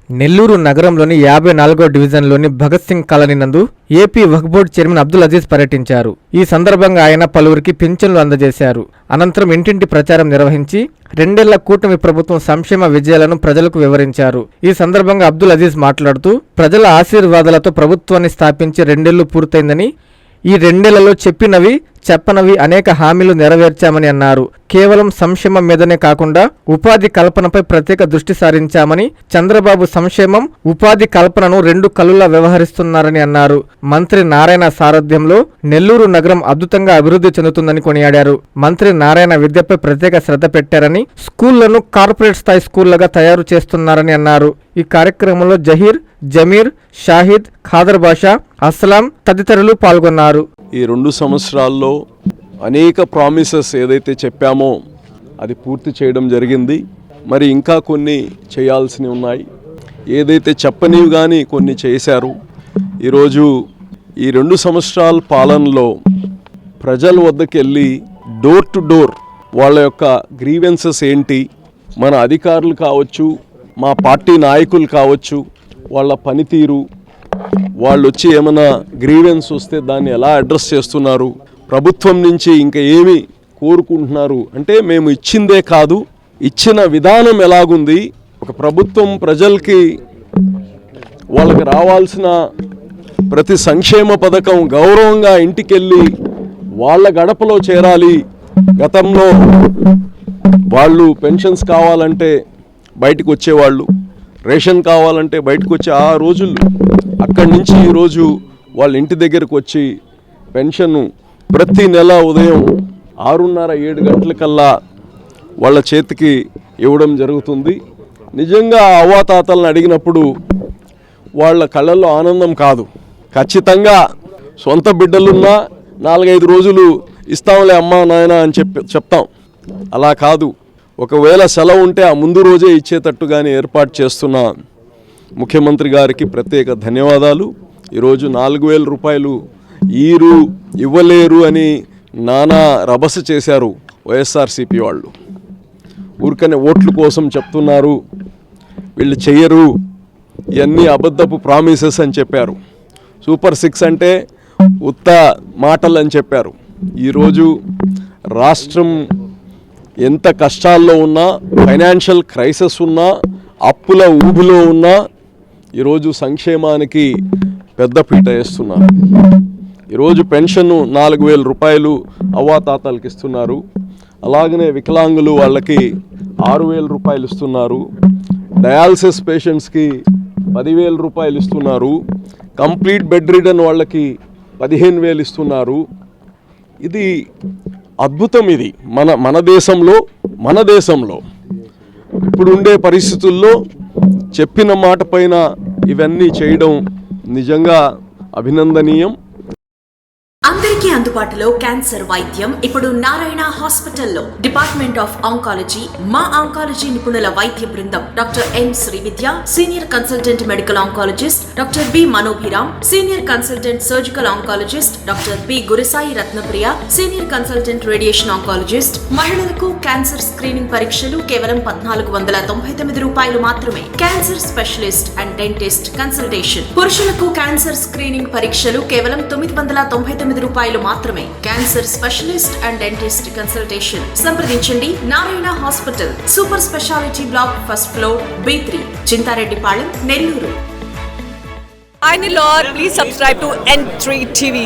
నెల్లూరు నగరంలోని 54వ డివిజన్లోని భగత్ సింగ్ కాలనీ నందు ఏపీ వక్ఫ్ బోర్డు చైర్మన్ అబ్దుల్ అజీజ్ పర్యటించారు. ఈ సందర్భంగా ఆయన పలువురికి పింఛన్లు అందజేశారు. అనంతరం ఇంటింటి ప్రచారం నిర్వహించి 2 ఏళ్ల కూటమి ప్రభుత్వం సంక్షేమ విజయాలను ప్రజలకు వివరించారు. ఈ సందర్భంగా అబ్దుల్ అజీజ్ మాట్లాడుతూ ప్రజల ఆశీర్వాదాలతో ప్రభుత్వాన్ని స్థాపించి 2 ఏళ్లు పూర్తయిందని, ఈ 2 ఏళ్లలో చెప్పినవి చెప్పనవి అనేక హామీలు నెరవేర్చామని అన్నారు. కేవలం సంక్షేమం మీదనే కాకుండా ఉపాధి కల్పనపై ప్రత్యేక దృష్టి సారించామని, చంద్రబాబు సంక్షేమం ఉపాధి కల్పనను 2 కళ్ళులా వ్యవహరిస్తున్నారని అన్నారు. మంత్రి నారాయణ సారథ్యంలో నెల్లూరు నగరం అద్భుతంగా అభివృద్ధి చెందుతుందని కొనియాడారు. మంత్రి నారాయణ విద్యపై ప్రత్యేక శ్రద్ధ పెట్టారని, స్కూళ్లను కార్పొరేట్ స్థాయి స్కూళ్లుగా తయారు చేస్తున్నారని అన్నారు. ఈ కార్యక్రమంలో జహీర్, జమీర్, షాహిద్, ఖాదర్ బాషా, అస్లాం తదితరులు పాల్గొన్నారు. ఈ 2 సంవత్సరాల్లో అనేక ప్రామిసెస్ ఏదైతే చెప్పామో అది పూర్తి చేయడం జరిగింది. మరి ఇంకా కొన్ని చేయాల్సినవి ఉన్నాయి. ఏదైతే చెప్పనివి కానీ కొన్ని చేశారు. ఈరోజు ఈ 2 సంవత్సరాల పాలనలో ప్రజల వద్దకు వెళ్ళి డోర్ టు డోర్ వాళ్ళ యొక్క గ్రీవెన్సెస్ ఏంటి, మన అధికారులు కావచ్చు, మా పార్టీ నాయకులు కావచ్చు, వాళ్ళ పనితీరు, వాళ్ళు వచ్చి ఏమైనా గ్రీవెన్స్ వస్తే దాన్ని ఎలా అడ్రస్ చేస్తున్నారు, ప్రభుత్వం నుంచి ఇంకా ఏమి కోరుకుంటున్నారు, అంటే మేము ఇచ్చిందే కాదు ఇచ్చిన విధానం ఎలాగుంది, ఒక ప్రభుత్వం ప్రజలకి వాళ్ళకి రావాల్సిన ప్రతి సంక్షేమ పథకం గౌరవంగా ఇంటికెళ్ళి వాళ్ళ గడపలో చేరాలి. గతంలో వాళ్ళు పెన్షన్స్ కావాలంటే బయటకు వచ్చేవాళ్ళు, రేషన్ కావాలంటే బయటకు వచ్చే ఆ రోజులు అక్కడి నుంచి ఈరోజు వాళ్ళ ఇంటి దగ్గరకు వచ్చి పెన్షన్ ప్రతి నెల ఉదయం 6:30-7 గంటలకల్లా వాళ్ళ చేతికి ఇవ్వడం జరుగుతుంది. నిజంగా అవ్వాతాతలను అడిగినప్పుడు వాళ్ళ కళ్ళల్లో ఆనందం కాదు, ఖచ్చితంగా సొంత బిడ్డలున్నా 4-5 రోజులు ఇస్తాంలే అమ్మా నాయన అని చెప్తాం. అలా కాదు, ఒకవేళ సెలవు ఉంటే ఆ ముందు రోజే ఇచ్చేటట్టుగానే ఏర్పాటు చేస్తున్న ముఖ్యమంత్రి గారికి ప్రత్యేక ధన్యవాదాలు. ఈరోజు 4,000 రూపాయలు ఇవ్వలేరు అని నానా రభస చేశారు వైఎస్ఆర్సీపీ వాళ్ళు. ఊరికనే ఓట్ల కోసం చెప్తున్నారు, వీళ్ళు చెయ్యరు, ఇవన్నీ అబద్ధపు ప్రామిసెస్ అని చెప్పారు. సూపర్ 6 అంటే ఉత్త మాటలు అని చెప్పారు. ఈరోజు రాష్ట్రం ఎంత కష్టాల్లో ఉన్నా, ఫైనాన్షియల్ క్రైసిస్ ఉన్నా, అప్పుల ఊబిలో ఉన్నా ఈరోజు సంక్షేమానికి పెద్దపీట వేస్తున్నారు. ఈరోజు పెన్షన్ 4,000 రూపాయలు అవ్వాతాతలకు ఇస్తున్నారు. అలాగనే వికలాంగులు వాళ్ళకి 6,000 రూపాయలు ఇస్తున్నారు. డయాలసిస్ పేషెంట్స్కి 10,000 రూపాయలు ఇస్తున్నారు. కంప్లీట్ బెడ్ రిడన్ వాళ్ళకి 15,000 ఇస్తున్నారు. ఇది అద్భుతం. ఇది మన దేశంలో ఇప్పుడుండే పరిస్థితుల్లో చెప్పిన మాట పైన ఇవన్నీ చేయడం నిజంగా అభినందనీయం. అందరికీ అందుబాటులో క్యాన్సర్ వైద్యం ఇప్పుడు నారాయణ హాస్పిటల్లో. డిపార్ట్మెంట్ ఆఫ్ ఆంకాలజీ, మా ఆంకాలజీ నిపుణుల వైద్య బృందం doctor M Srividya, senior consultant medical oncologist doctor B Manobhiram, senior consultant surgical oncologist doctor B Gurusai Ratnapriya, senior consultant radiation oncologist. మహిళలకు క్యాన్సర్ స్క్రీనింగ్ పరీక్షలు కేవలం 1,499 రూపాయలు మాత్రమే. Cancer specialist and dentist consultation. పురుషులకు క్యాన్సర్ స్క్రీనింగ్ పరీక్షలు కేవలం 999 రూపాయలు మాత్రమే. Cancer specialist and dentist consultation సంప్రదించండి. Narayana hospital, super speciality block, first floor, B3, Chintareddypalem, Nellore. Hi Nilor, please subscribe to N3 TV.